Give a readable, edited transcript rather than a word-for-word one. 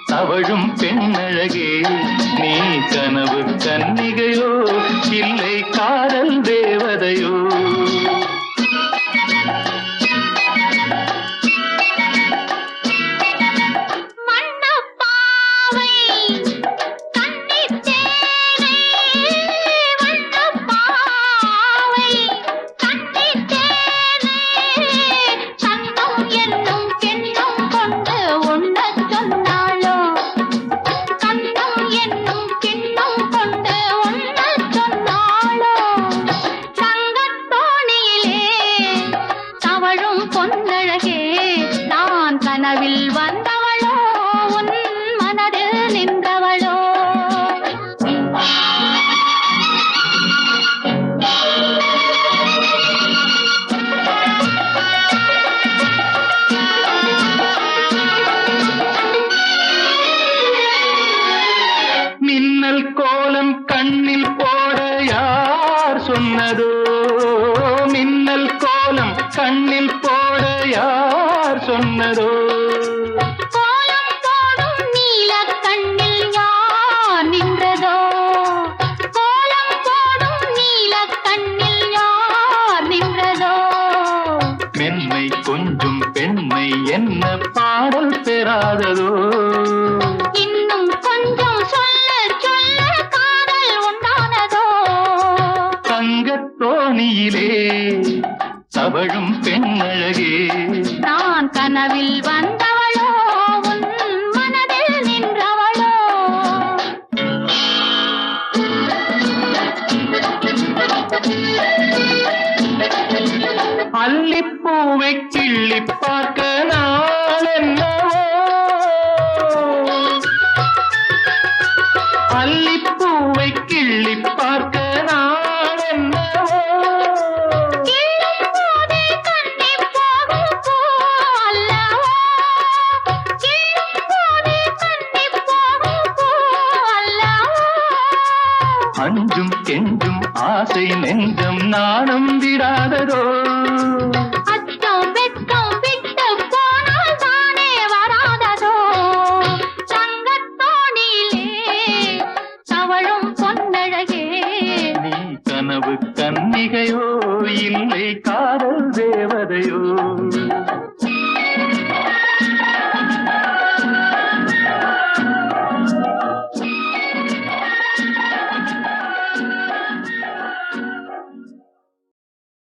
தவழும் பெண்ணழகே நீ கனவு கன்னிகையோ இல்லை காதல் தேவதையோ கனவில் வந்தவளோ உன் மனதில் நின்றவளோ மின்னல் கோலம் கண்ணில் போட யார் சொன்னதோ மின்னல் கோலம் கண்ணில் போட யார் சொன்னதோ கோலம் போடும் நீல கண்ணில் யார் நின்றதோ கோலம் போடும் நீல கண்ணில் யார் நின்றதோ மென்மை கொஞ்சம் பெண்மை என்ன பாடல் பெறாததோ இன்னும் கொஞ்சம் சொல்ல சொல்ல காதல் உண்டானதோ தங்கத் தோணியிலே தவழும் பெண்ணழகே நான் கனவில் வந்தவளோ உன் மனதில் நின்றவளோ அல்லிப்பூவை கிள்ளி பார்க்க நாள் என்னவோ அல்லிப்பூவை கிள்ளி பார்க்க நாள் என்னவோ அஞ்சும் கெஞ்சும் ஆசை நெஞ்சம் நாணம் விடாததோ